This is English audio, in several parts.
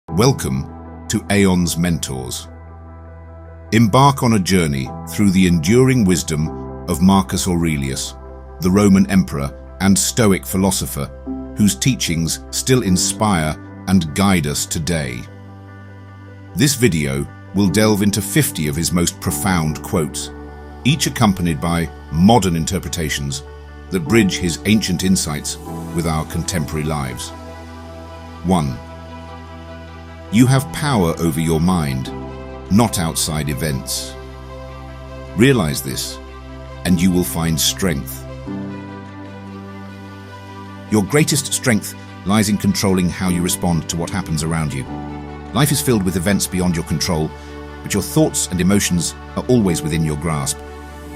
Welcome to Aeon's Mentors. Embark on a journey through the enduring wisdom of Marcus Aurelius, the Roman emperor and Stoic philosopher, whose teachings still inspire and guide us today. This video will delve into 50 of his most profound quotes, each accompanied by modern interpretations that bridge his ancient insights with our contemporary lives. 1. You have power over your mind, not outside events. Realize this, and you will find strength. Your greatest strength lies in controlling how you respond to what happens around you. Life is filled with events beyond your control, but your thoughts and emotions are always within your grasp.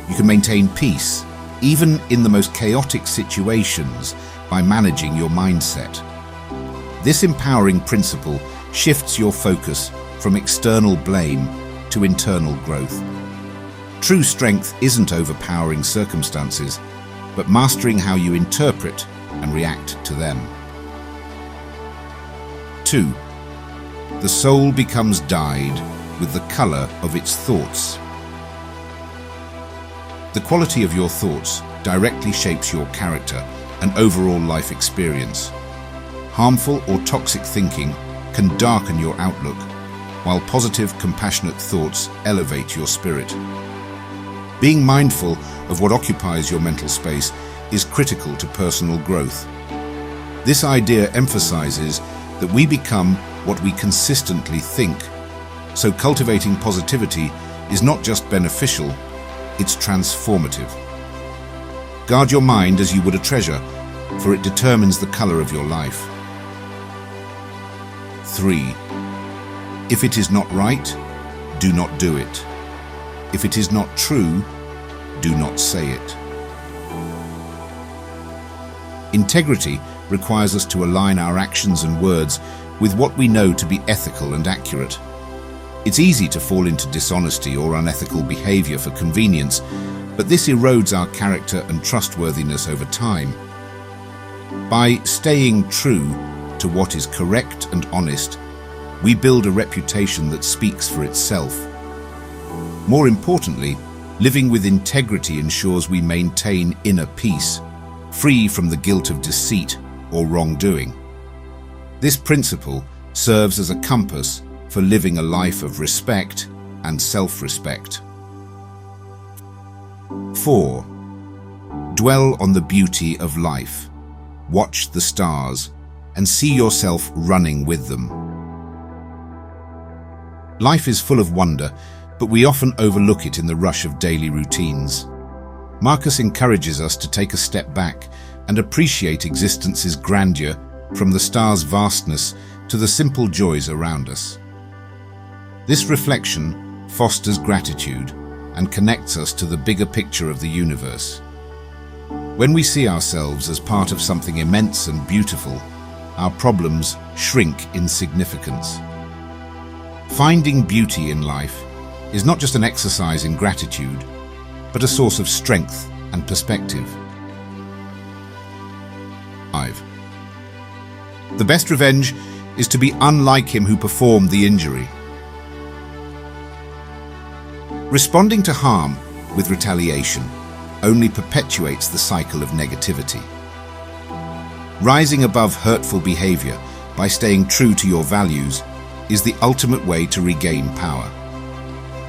You can maintain peace, even in the most chaotic situations, by managing your mindset. This empowering principle shifts your focus from external blame to internal growth. True strength isn't overpowering circumstances, but mastering how you interpret and react to them. 2. The soul becomes dyed with the color of its thoughts. The quality of your thoughts directly shapes your character and overall life experience. Harmful or toxic thinking can darken your outlook, while positive, compassionate thoughts elevate your spirit. Being mindful of what occupies your mental space is critical to personal growth. This idea emphasizes that we become what we consistently think, so cultivating positivity is not just beneficial, it's transformative. Guard your mind as you would a treasure, for it determines the color of your life. 3. If it is not right, do not do it. If it is not true, do not say it. Integrity requires us to align our actions and words with what we know to be ethical and accurate. It's easy to fall into dishonesty or unethical behavior for convenience, but this erodes our character and trustworthiness over time. By staying true to what is correct and honest, we build a reputation that speaks for itself. More importantly, living with integrity ensures we maintain inner peace, free from the guilt of deceit or wrongdoing. This principle serves as a compass for living a life of respect and self-respect. 4. Dwell on the beauty of life. Watch the stars and see yourself running with them. Life is full of wonder, but we often overlook it in the rush of daily routines. Marcus encourages us to take a step back and appreciate existence's grandeur, from the stars' vastness to the simple joys around us. This reflection fosters gratitude and connects us to the bigger picture of the universe. When we see ourselves as part of something immense and beautiful, our problems shrink in significance. Finding beauty in life is not just an exercise in gratitude, but a source of strength and perspective. 5. The best revenge is to be unlike him who performed the injury. Responding to harm with retaliation only perpetuates the cycle of negativity. Rising above hurtful behavior by staying true to your values is the ultimate way to regain power.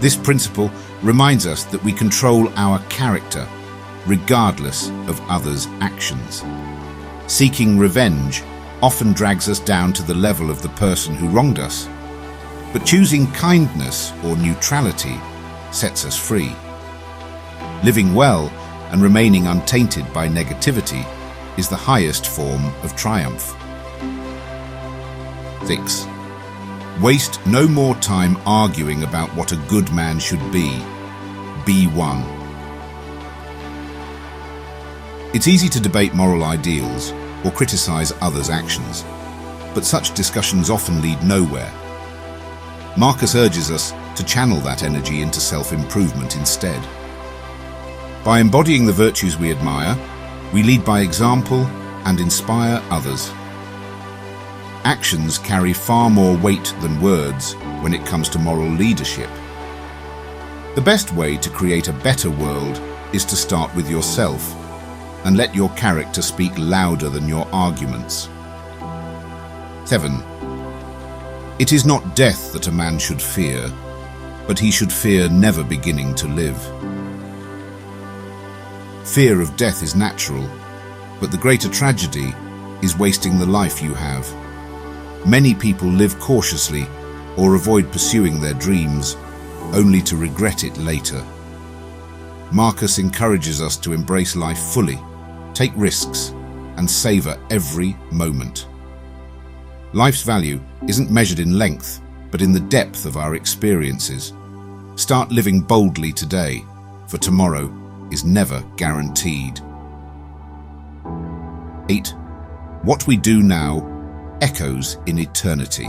This principle reminds us that we control our character, regardless of others' actions. Seeking revenge often drags us down to the level of the person who wronged us, but choosing kindness or neutrality sets us free. Living well and remaining untainted by negativity is the highest form of triumph. 6. Waste no more time arguing about what a good man should be. Be one. It's easy to debate moral ideals or criticize others' actions, but such discussions often lead nowhere. Marcus urges us to channel that energy into self-improvement instead. By embodying the virtues we admire, we lead by example and inspire others. Actions carry far more weight than words when it comes to moral leadership. The best way to create a better world is to start with yourself and let your character speak louder than your arguments. 7. It is not death that a man should fear, but he should fear never beginning to live. Fear of death is natural, but the greater tragedy is wasting the life you have. Many people live cautiously or avoid pursuing their dreams, only to regret it later. Marcus encourages us to embrace life fully, take risks, and savor every moment. Life's value isn't measured in length, but in the depth of our experiences. Start living boldly today, for tomorrow is never guaranteed. 8. What we do now echoes in eternity.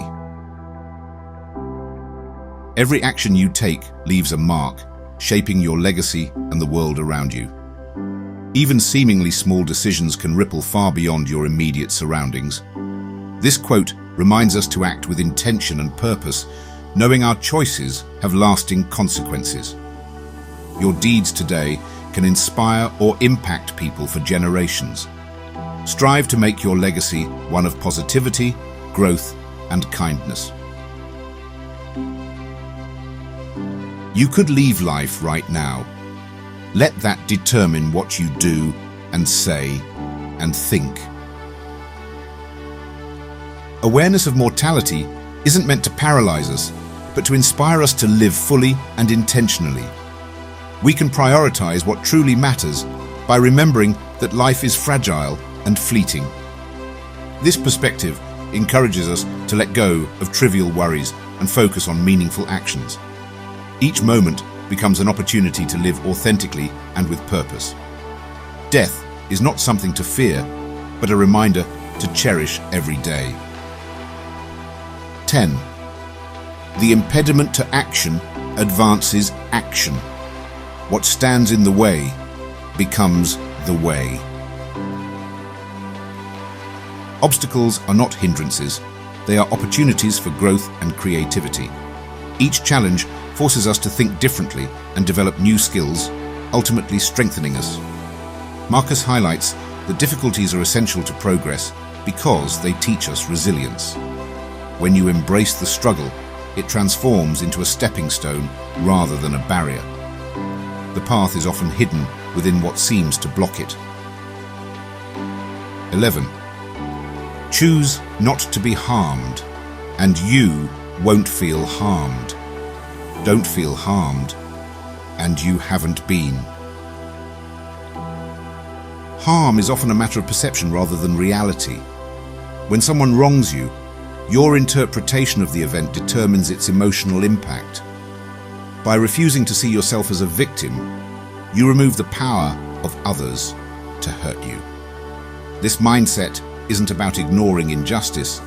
Every action you take leaves a mark, shaping your legacy and the world around you. Even seemingly small decisions can ripple far beyond your immediate surroundings. This quote reminds us to act with intention and purpose, knowing our choices have lasting consequences. Your deeds today can inspire or impact people for generations. Strive to make your legacy one of positivity, growth, and kindness. You could leave life right now. Let that determine what you do and say and think. Awareness of mortality isn't meant to paralyze us, but to inspire us to live fully and intentionally. We can prioritize what truly matters by remembering that life is fragile and fleeting. This perspective encourages us to let go of trivial worries and focus on meaningful actions. Each moment becomes an opportunity to live authentically and with purpose. Death is not something to fear, but a reminder to cherish every day. 10. The impediment to action advances action. What stands in the way becomes the way. Obstacles are not hindrances, they are opportunities for growth and creativity. Each challenge forces us to think differently and develop new skills, ultimately strengthening us. Marcus highlights that difficulties are essential to progress because they teach us resilience. When you embrace the struggle, it transforms into a stepping stone rather than a barrier. The path is often hidden within what seems to block it. 11. Choose not to be harmed, and you won't feel harmed. Don't feel harmed, and you haven't been. Harm is often a matter of perception rather than reality. When someone wrongs you, your interpretation of the event determines its emotional impact. By refusing to see yourself as a victim, you remove the power of others to hurt you. This mindset isn't about ignoring injustice,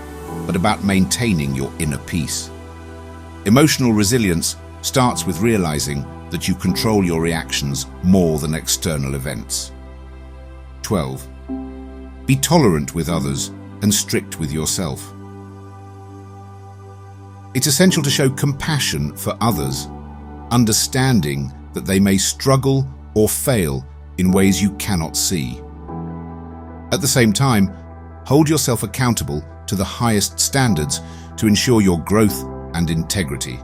but about maintaining your inner peace. Emotional resilience starts with realizing that you control your reactions more than external events. 12. Be tolerant with others and strict with yourself. It's essential to show compassion for others, understanding that they may struggle or fail in ways you cannot see. At the same time, hold yourself accountable to the highest standards to ensure your growth and integrity.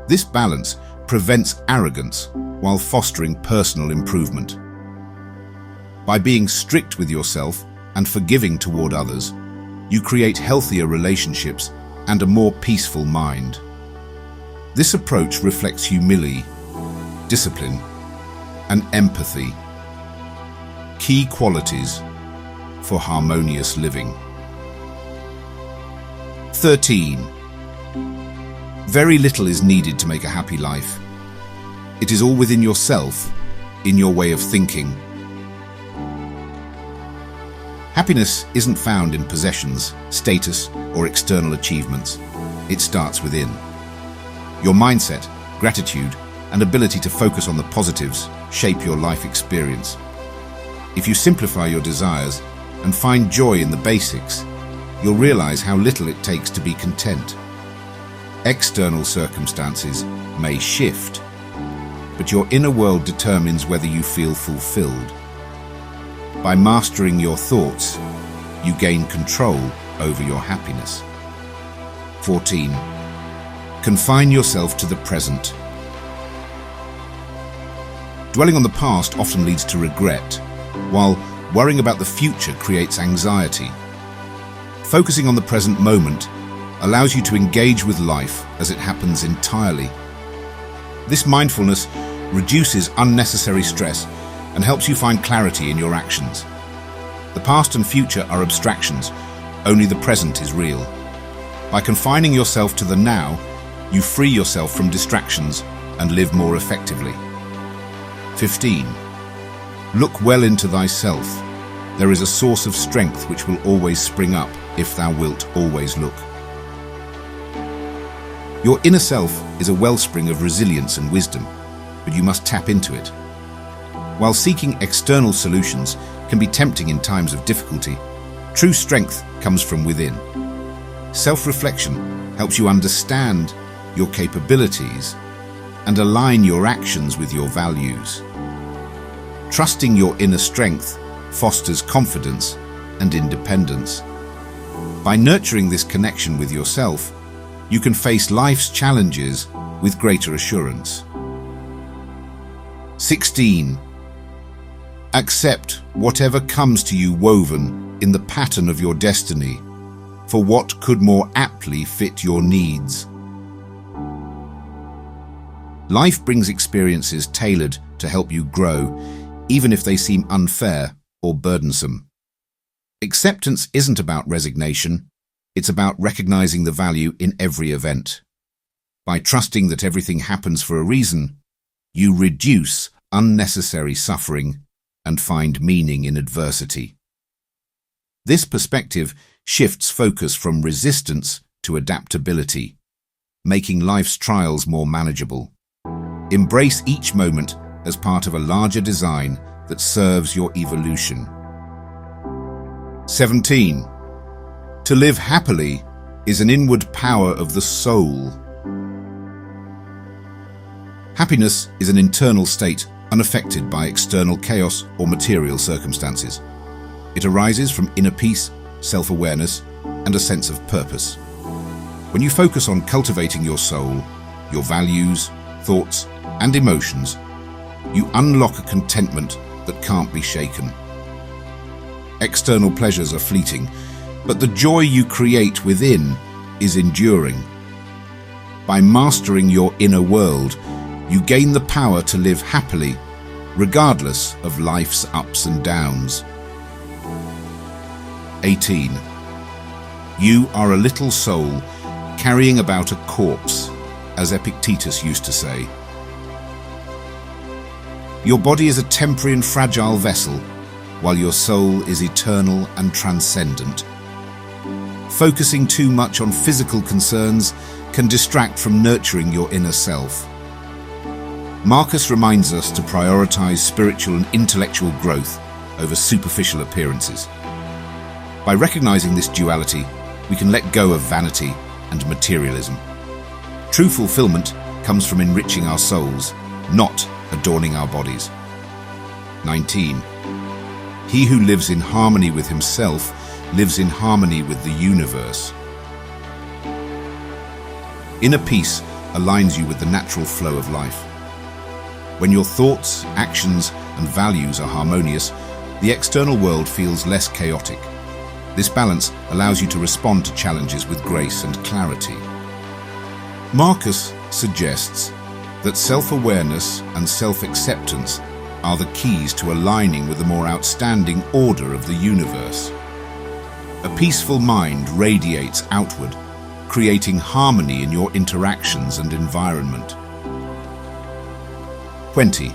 This balance prevents arrogance while fostering personal improvement. By being strict with yourself and forgiving toward others, you create healthier relationships and a more peaceful mind. This approach reflects humility, discipline, and empathy, key qualities for harmonious living. 13. Very little is needed to make a happy life. It is all within yourself, in your way of thinking. Happiness isn't found in possessions, status, or external achievements. It starts within. Your mindset, gratitude, and ability to focus on the positives shape your life experience. If you simplify your desires and find joy in the basics, you'll realize how little it takes to be content. External circumstances may shift, but your inner world determines whether you feel fulfilled. By mastering your thoughts, you gain control over your happiness. 14. Confine yourself to the present. Dwelling on the past often leads to regret, while worrying about the future creates anxiety. Focusing on the present moment allows you to engage with life as it happens entirely. This mindfulness reduces unnecessary stress and helps you find clarity in your actions. The past and future are abstractions, only the present is real. By confining yourself to the now, you free yourself from distractions and live more effectively. 15. Look well into thyself. There is a source of strength which will always spring up if thou wilt always look. Your inner self is a wellspring of resilience and wisdom, but you must tap into it. While seeking external solutions can be tempting in times of difficulty, true strength comes from within. Self-reflection helps you understand your capabilities and align your actions with your values. Trusting your inner strength fosters confidence and independence. By nurturing this connection with yourself, you can face life's challenges with greater assurance. 16. Accept whatever comes to you woven in the pattern of your destiny, for what could more aptly fit your needs. Life brings experiences tailored to help you grow, even if they seem unfair or burdensome. Acceptance isn't about resignation, it's about recognizing the value in every event. By trusting that everything happens for a reason, you reduce unnecessary suffering and find meaning in adversity. This perspective shifts focus from resistance to adaptability, making life's trials more manageable. Embrace each moment as part of a larger design that serves your evolution. 17. To live happily is an inward power of the soul. Happiness is an internal state unaffected by external chaos or material circumstances. It arises from inner peace, self-awareness, and a sense of purpose. When you focus on cultivating your soul, your values, thoughts, and emotions, you unlock a contentment that can't be shaken. External pleasures are fleeting, but the joy you create within is enduring. By mastering your inner world, you gain the power to live happily, regardless of life's ups and downs. 18. You are a little soul carrying about a corpse, as Epictetus used to say. Your body is a temporary and fragile vessel, while your soul is eternal and transcendent. Focusing too much on physical concerns can distract from nurturing your inner self. Marcus reminds us to prioritize spiritual and intellectual growth over superficial appearances. By recognizing this duality, we can let go of vanity and materialism. True fulfillment comes from enriching our souls, not adorning our bodies. 19. He who lives in harmony with himself lives in harmony with the universe. Inner peace aligns you with the natural flow of life. When your thoughts, actions, and values are harmonious, the external world feels less chaotic. This balance allows you to respond to challenges with grace and clarity. Marcus suggests that self-awareness and self-acceptance are the keys to aligning with the more outstanding order of the universe. A peaceful mind radiates outward, creating harmony in your interactions and environment. 20.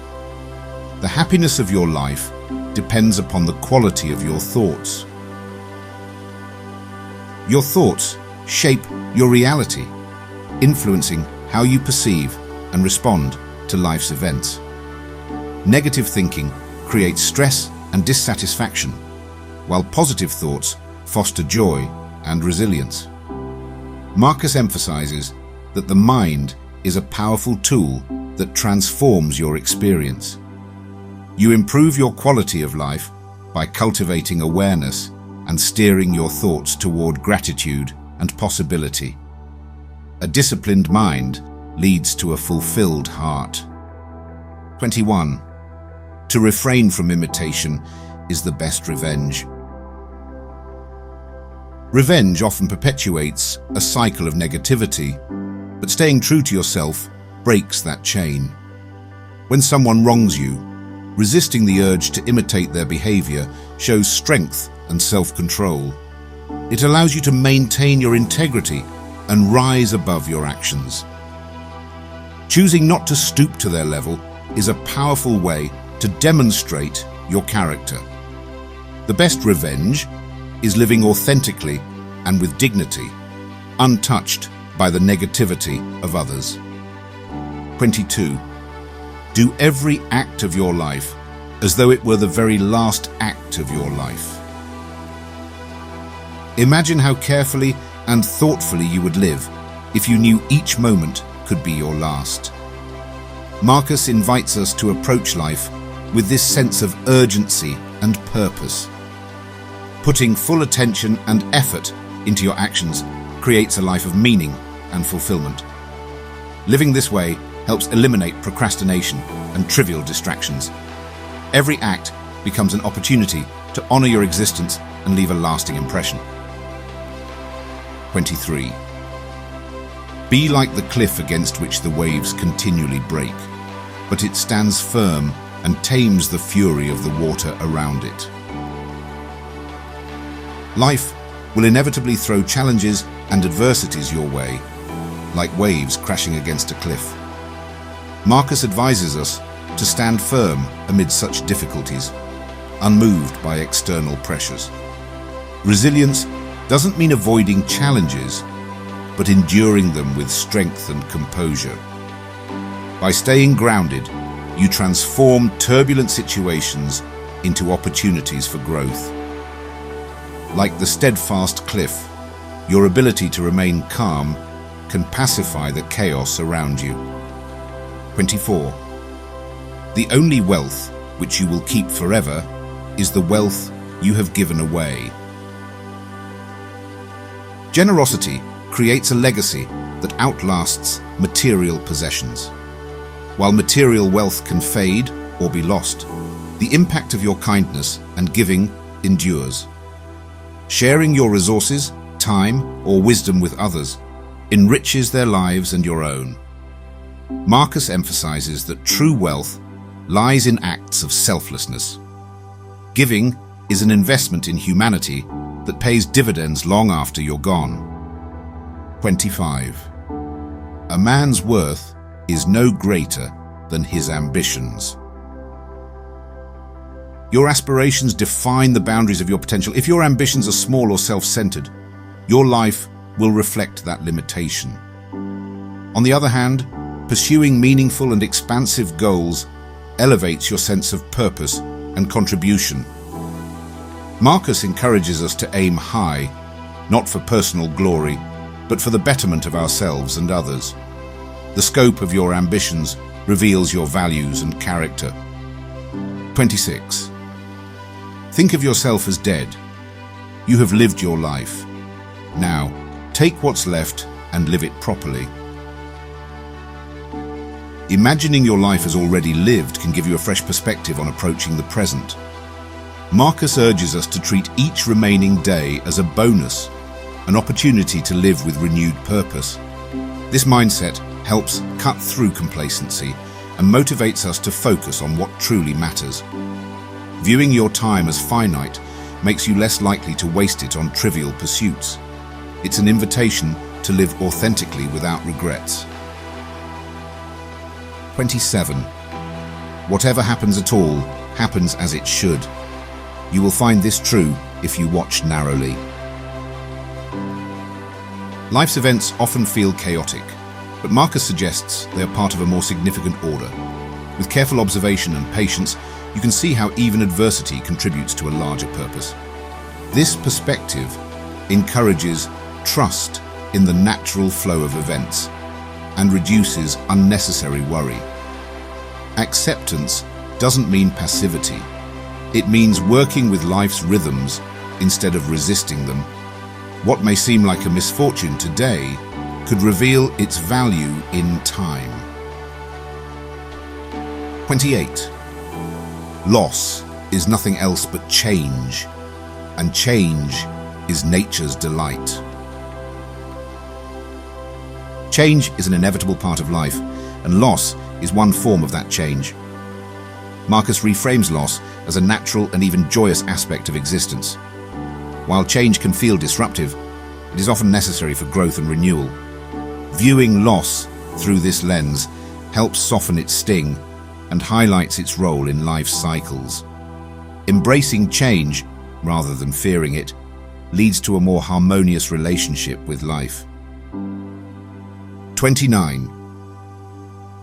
The happiness of your life depends upon the quality of your thoughts. Your thoughts shape your reality, influencing how you perceive and respond to life's events. Negative thinking creates stress and dissatisfaction, while positive thoughts foster joy and resilience. Marcus emphasizes that the mind is a powerful tool that transforms your experience. You improve your quality of life by cultivating awareness and steering your thoughts toward gratitude and possibility. A disciplined mind leads to a fulfilled heart. 21. To refrain from imitation is the best revenge. Revenge often perpetuates a cycle of negativity, but staying true to yourself breaks that chain. When someone wrongs you, resisting the urge to imitate their behavior shows strength and self-control. It allows you to maintain your integrity and rise above your actions. Choosing not to stoop to their level is a powerful way to demonstrate your character. The best revenge is living authentically and with dignity, untouched by the negativity of others. 22. Do every act of your life as though it were the very last act of your life. Imagine how carefully and thoughtfully you would live if you knew each moment could be your last. Marcus invites us to approach life with this sense of urgency and purpose. Putting full attention and effort into your actions creates a life of meaning and fulfillment. Living this way helps eliminate procrastination and trivial distractions. Every act becomes an opportunity to honor your existence and leave a lasting impression. 23. Be like the cliff against which the waves continually break, but it stands firm and tames the fury of the water around it. Life will inevitably throw challenges and adversities your way, like waves crashing against a cliff. Marcus advises us to stand firm amid such difficulties, unmoved by external pressures. Resilience doesn't mean avoiding challenges, but enduring them with strength and composure. By staying grounded, you transform turbulent situations into opportunities for growth. Like the steadfast cliff, your ability to remain calm can pacify the chaos around you. 24. The only wealth which you will keep forever is the wealth you have given away. Generosity creates a legacy that outlasts material possessions. While material wealth can fade or be lost, the impact of your kindness and giving endures. Sharing your resources, time, or wisdom with others enriches their lives and your own. Marcus emphasizes that true wealth lies in acts of selflessness. Giving is an investment in humanity that pays dividends long after you're gone. 25. A man's worth is no greater than his ambitions. Your aspirations define the boundaries of your potential. If your ambitions are small or self-centered, your life will reflect that limitation. On the other hand, pursuing meaningful and expansive goals elevates your sense of purpose and contribution. Marcus encourages us to aim high, not for personal glory, but for the betterment of ourselves and others. The scope of your ambitions reveals your values and character. 26. Think of yourself as dead. You have lived your life. Now, take what's left and live it properly. Imagining your life as already lived can give you a fresh perspective on approaching the present. Marcus urges us to treat each remaining day as a bonus, an opportunity to live with renewed purpose. This mindset helps cut through complacency and motivates us to focus on what truly matters. Viewing your time as finite makes you less likely to waste it on trivial pursuits. It's an invitation to live authentically without regrets. 27. Whatever happens at all happens as it should. You will find this true if you watch narrowly. Life's events often feel chaotic, but Marcus suggests they are part of a more significant order. With careful observation and patience, you can see how even adversity contributes to a larger purpose. This perspective encourages trust in the natural flow of events and reduces unnecessary worry. Acceptance doesn't mean passivity. It means working with life's rhythms instead of resisting them. What may seem like a misfortune today could reveal its value in time. 28. Loss is nothing else but change, and change is nature's delight. Change is an inevitable part of life, and loss is one form of that change. Marcus reframes loss as a natural and even joyous aspect of existence. While change can feel disruptive, it is often necessary for growth and renewal. Viewing loss through this lens helps soften its sting and highlights its role in life's cycles. Embracing change, rather than fearing it, leads to a more harmonious relationship with life. 29.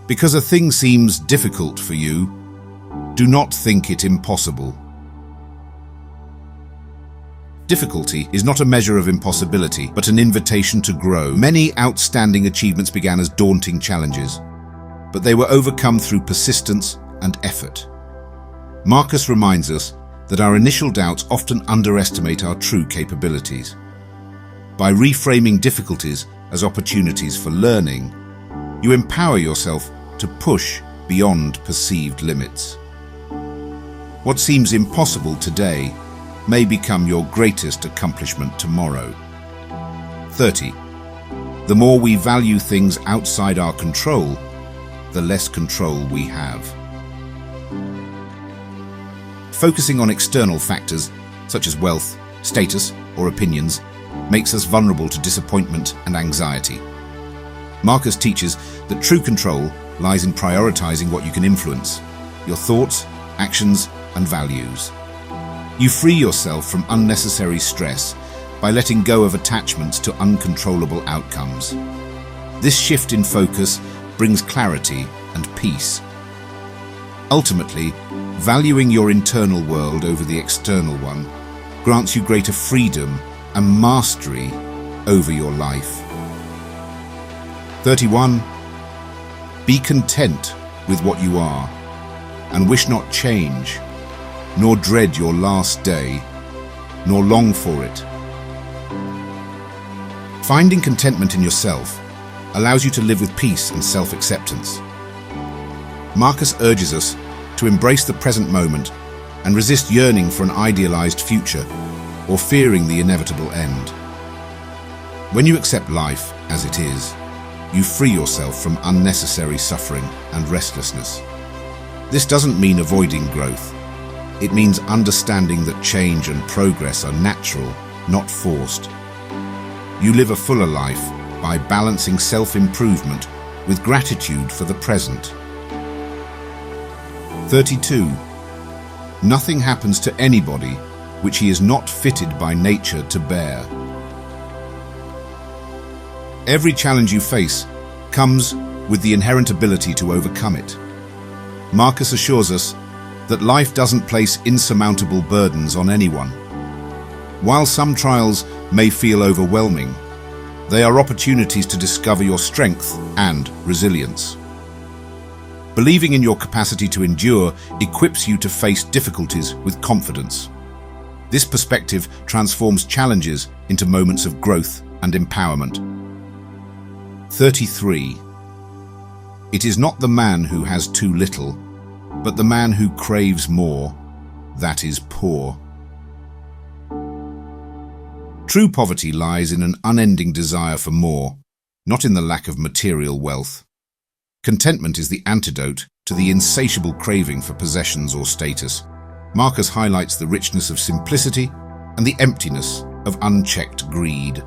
Because a thing seems difficult for you, do not think it impossible. Difficulty is not a measure of impossibility, but an invitation to grow. Many outstanding achievements began as daunting challenges, but they were overcome through persistence and effort. Marcus reminds us that our initial doubts often underestimate our true capabilities. By reframing difficulties as opportunities for learning, you empower yourself to push beyond perceived limits. What seems impossible today may become your greatest accomplishment tomorrow. 30. The more we value things outside our control, the less control we have. Focusing on external factors, such as wealth, status, or opinions, makes us vulnerable to disappointment and anxiety. Marcus teaches that true control lies in prioritizing what you can influence, your thoughts, actions, and values. You free yourself from unnecessary stress by letting go of attachments to uncontrollable outcomes. This shift in focus brings clarity and peace. Ultimately, valuing your internal world over the external one grants you greater freedom and mastery over your life. 31. Be content with what you are, and wish not change, nor dread your last day, nor long for it. Finding contentment in yourself allows you to live with peace and self-acceptance. Marcus urges us to embrace the present moment and resist yearning for an idealized future or fearing the inevitable end. When you accept life as it is, you free yourself from unnecessary suffering and restlessness. This doesn't mean avoiding growth. It means understanding that change and progress are natural, not forced. You live a fuller life by balancing self-improvement with gratitude for the present. 32. Nothing happens to anybody which he is not fitted by nature to bear. Every challenge you face comes with the inherent ability to overcome it. Marcus assures us that life doesn't place insurmountable burdens on anyone. While some trials may feel overwhelming, they are opportunities to discover your strength and resilience. Believing in your capacity to endure equips you to face difficulties with confidence. This perspective transforms challenges into moments of growth and empowerment. 33. It is not the man who has too little, but the man who craves more, that is poor. True poverty lies in an unending desire for more, not in the lack of material wealth. Contentment is the antidote to the insatiable craving for possessions or status. Marcus highlights the richness of simplicity and the emptiness of unchecked greed.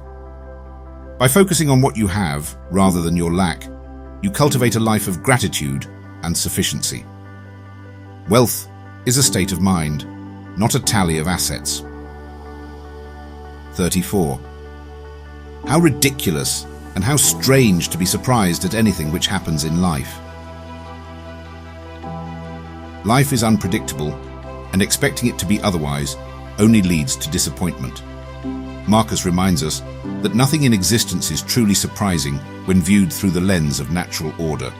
By focusing on what you have rather than your lack, you cultivate a life of gratitude and sufficiency. Wealth is a state of mind, not a tally of assets. 34. How ridiculous and how strange to be surprised at anything which happens in life. Life is unpredictable, and expecting it to be otherwise only leads to disappointment. Marcus reminds us that nothing in existence is truly surprising when viewed through the lens of natural order.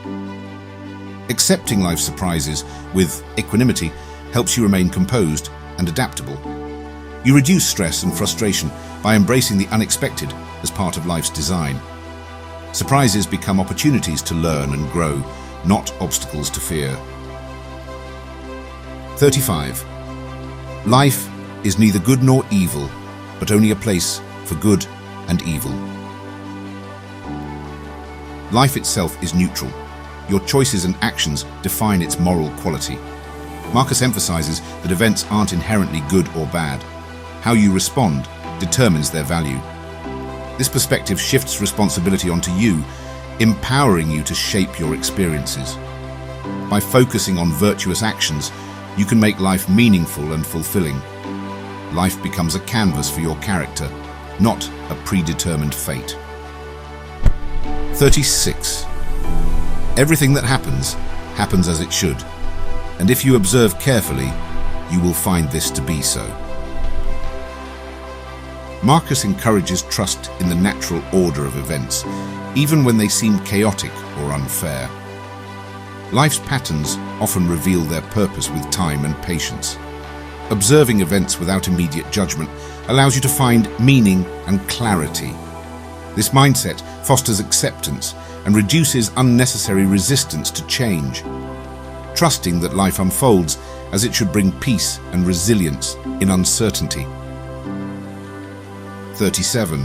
Accepting life's surprises with equanimity helps you remain composed and adaptable. You reduce stress and frustration by embracing the unexpected as part of life's design. Surprises become opportunities to learn and grow, not obstacles to fear. 35. Life is neither good nor evil, but only a place for good and evil. Life itself is neutral. Your choices and actions define its moral quality. Marcus emphasizes that events aren't inherently good or bad. How you respond determines their value. This perspective shifts responsibility onto you, empowering you to shape your experiences. By focusing on virtuous actions, you can make life meaningful and fulfilling. Life becomes a canvas for your character, not a predetermined fate. 36. Everything that happens as it should, and if you observe carefully, you will find this to be so. Marcus encourages trust in the natural order of events, even when they seem chaotic or unfair. Life's patterns often reveal their purpose with time and patience. Observing events without immediate judgment allows you to find meaning and clarity. This mindset fosters acceptance and reduces unnecessary resistance to change, trusting that life unfolds as it should bring peace and resilience in uncertainty. 37.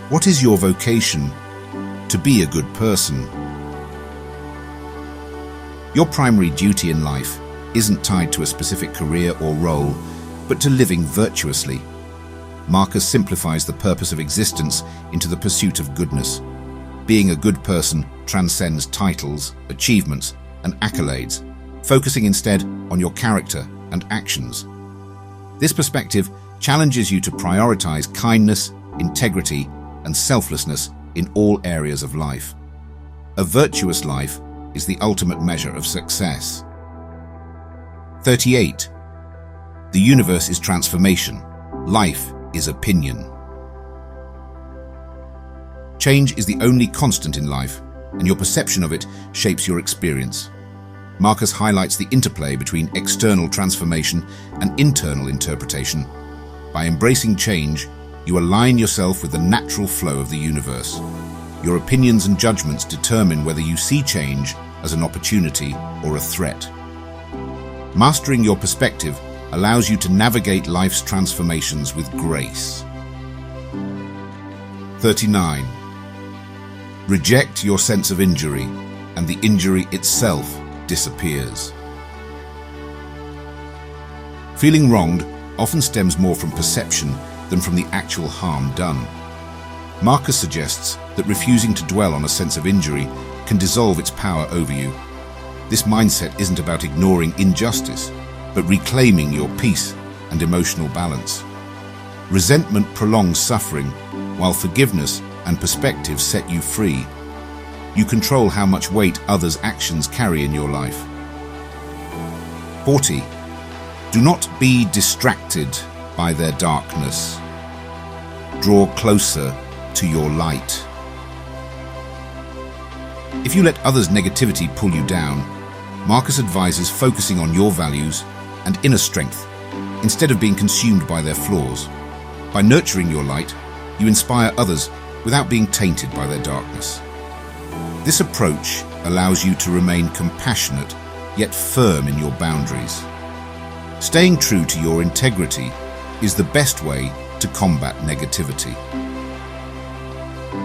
What is your vocation? To be a good person. Your primary duty in life isn't tied to a specific career or role, but to living virtuously. Marcus simplifies the purpose of existence into the pursuit of goodness. Being a good person transcends titles, achievements, and accolades, focusing instead on your character and actions. This perspective challenges you to prioritize kindness, integrity, and selflessness in all areas of life. A virtuous life is the ultimate measure of success. 38. The universe is transformation. Life is opinion. Change is the only constant in life, and your perception of it shapes your experience. Marcus highlights the interplay between external transformation and internal interpretation. By embracing change, you align yourself with the natural flow of the universe. Your opinions and judgments determine whether you see change as an opportunity or a threat. Mastering your perspective allows you to navigate life's transformations with grace. 39. Reject your sense of injury, and the injury itself disappears. Feeling wronged often stems more from perception than from the actual harm done. Marcus suggests that refusing to dwell on a sense of injury can dissolve its power over you. This mindset isn't about ignoring injustice, but reclaiming your peace and emotional balance. Resentment prolongs suffering, while forgiveness and perspective set you free. You control how much weight others' actions carry in your life. 40. Do not be distracted by their darkness. Draw closer to your light. If you let others' negativity pull you down, Marcus advises focusing on your values and inner strength instead of being consumed by their flaws. By nurturing your light, you inspire others without being tainted by their darkness. This approach allows you to remain compassionate yet firm in your boundaries. Staying true to your integrity is the best way to combat negativity.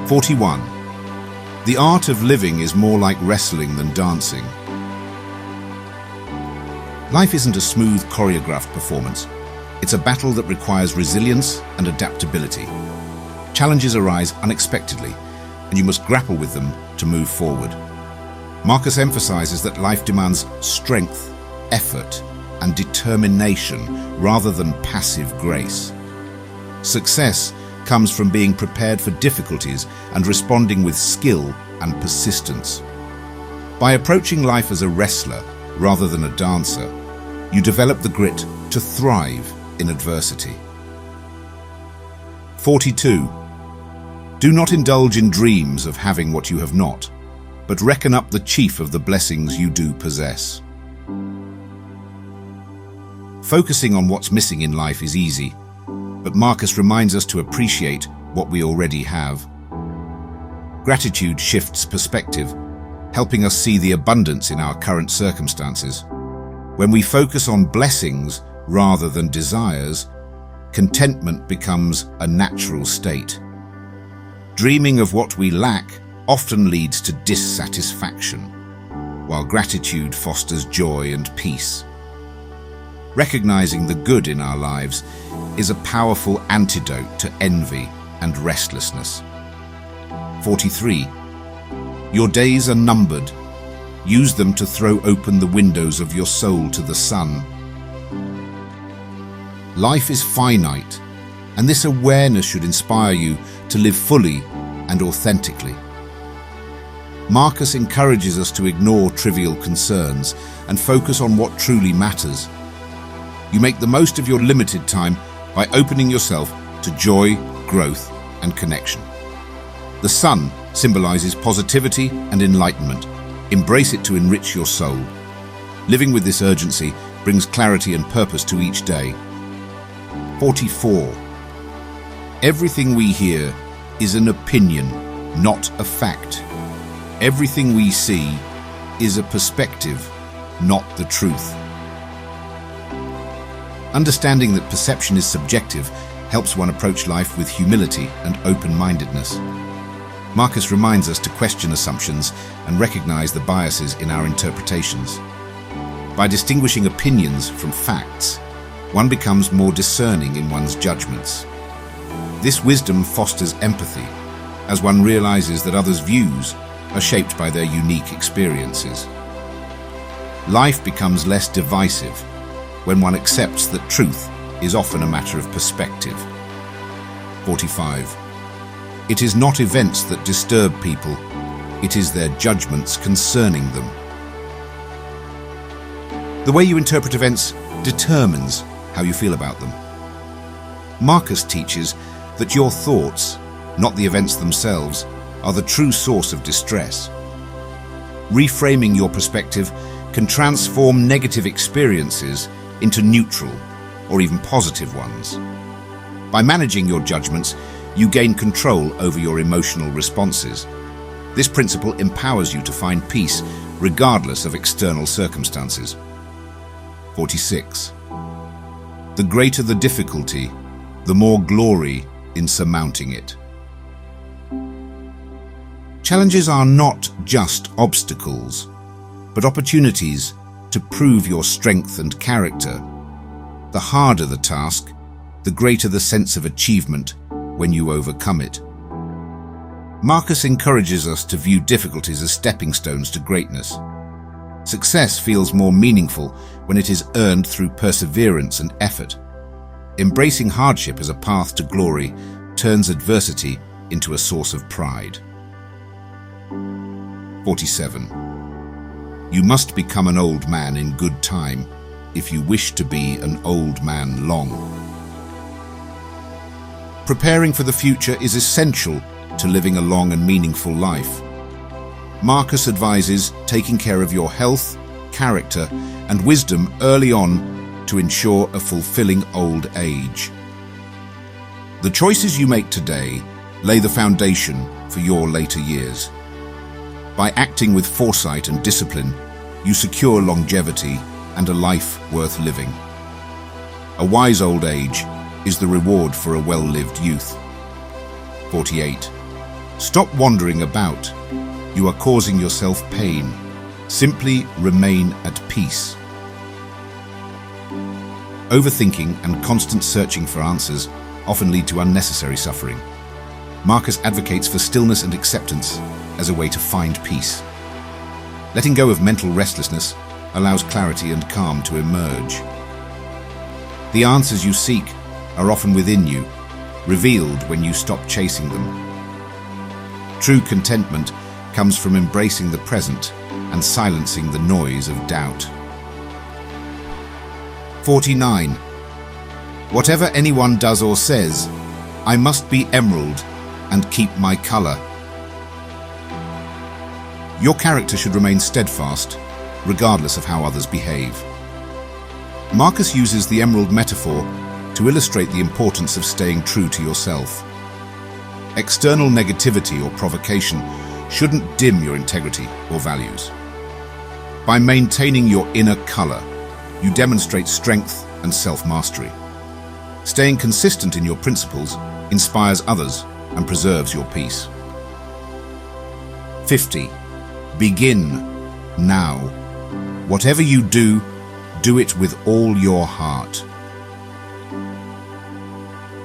41. The art of living is more like wrestling than dancing. Life isn't a smooth, choreographed performance. It's a battle that requires resilience and adaptability. Challenges arise unexpectedly, and you must grapple with them to move forward. Marcus emphasizes that life demands strength, effort, and determination rather than passive grace. Success comes from being prepared for difficulties and responding with skill and persistence. By approaching life as a wrestler rather than a dancer, you develop the grit to thrive in adversity. 42. Do not indulge in dreams of having what you have not, but reckon up the chief of the blessings you do possess. Focusing on what's missing in life is easy, but Marcus reminds us to appreciate what we already have. Gratitude shifts perspective, helping us see the abundance in our current circumstances. When we focus on blessings rather than desires, contentment becomes a natural state. Dreaming of what we lack often leads to dissatisfaction, while gratitude fosters joy and peace. Recognizing the good in our lives is a powerful antidote to envy and restlessness. 43. Your days are numbered. Use them to throw open the windows of your soul to the sun. Life is finite, and this awareness should inspire you to live fully and authentically. Marcus encourages us to ignore trivial concerns and focus on what truly matters. You make the most of your limited time by opening yourself to joy, growth, and connection. The sun symbolizes positivity and enlightenment. Embrace it to enrich your soul. Living with this urgency brings clarity and purpose to each day. 44. Everything we hear is an opinion, not a fact. Everything we see is a perspective, not the truth. Understanding that perception is subjective helps one approach life with humility and open-mindedness. Marcus reminds us to question assumptions and recognize the biases in our interpretations. By distinguishing opinions from facts, one becomes more discerning in one's judgments. This wisdom fosters empathy, as one realizes that others' views are shaped by their unique experiences. Life becomes less divisive when one accepts that truth is often a matter of perspective. 45. It is not events that disturb people, it is their judgments concerning them. The way you interpret events determines how you feel about them. Marcus teaches that your thoughts, not the events themselves, are the true source of distress. Reframing your perspective can transform negative experiences into neutral or even positive ones. By managing your judgments, you gain control over your emotional responses. This principle empowers you to find peace regardless of external circumstances. 46. The greater the difficulty, the more glory in surmounting it. Challenges are not just obstacles, but opportunities to prove your strength and character. The harder the task, the greater the sense of achievement when you overcome it. Marcus encourages us to view difficulties as stepping stones to greatness. Success feels more meaningful when it is earned through perseverance and effort. Embracing hardship as a path to glory turns adversity into a source of pride. 47. You must become an old man in good time if you wish to be an old man long. Preparing for the future is essential to living a long and meaningful life. Marcus advises taking care of your health, character, and wisdom early on to ensure a fulfilling old age. The choices you make today lay the foundation for your later years. By acting with foresight and discipline, you secure longevity and a life worth living. A wise old age is the reward for a well-lived youth. 48. Stop wandering about. You are causing yourself pain. Simply remain at peace. Overthinking and constant searching for answers often lead to unnecessary suffering. Marcus advocates for stillness and acceptance as a way to find peace. Letting go of mental restlessness allows clarity and calm to emerge. The answers you seek are often within you, revealed when you stop chasing them. True contentment comes from embracing the present and silencing the noise of doubt. 49. Whatever anyone does or says, I must be emerald and keep my color. Your character should remain steadfast, regardless of how others behave. Marcus uses the emerald metaphor to illustrate the importance of staying true to yourself. External negativity or provocation shouldn't dim your integrity or values. By maintaining your inner color, you demonstrate strength and self-mastery. Staying consistent in your principles inspires others and preserves your peace. 50. Begin now. Whatever you do, do it with all your heart.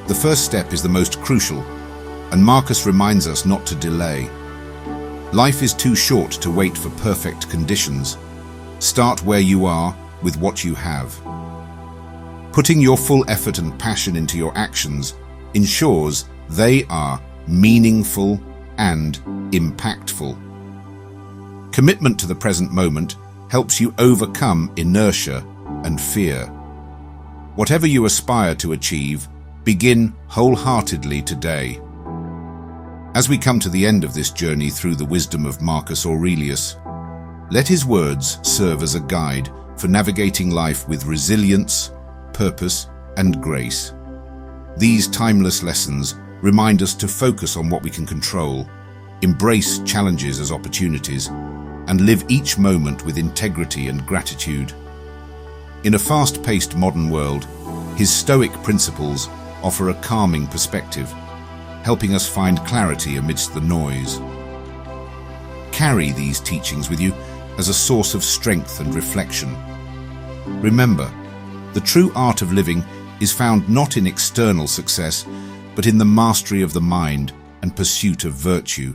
The first step is the most crucial, and Marcus reminds us not to delay. Life is too short to wait for perfect conditions. Start where you are with what you have. Putting your full effort and passion into your actions ensures they are meaningful and impactful. Commitment to the present moment helps you overcome inertia and fear. Whatever you aspire to achieve, begin wholeheartedly today. As we come to the end of this journey through the wisdom of Marcus Aurelius, let his words serve as a guide for navigating life with resilience, purpose, and grace. These timeless lessons remind us to focus on what we can control, embrace challenges as opportunities, and live each moment with integrity and gratitude. In a fast-paced modern world, his Stoic principles offer a calming perspective, helping us find clarity amidst the noise. Carry these teachings with you as a source of strength and reflection. Remember, the true art of living is found not in external success, but in the mastery of the mind and pursuit of virtue.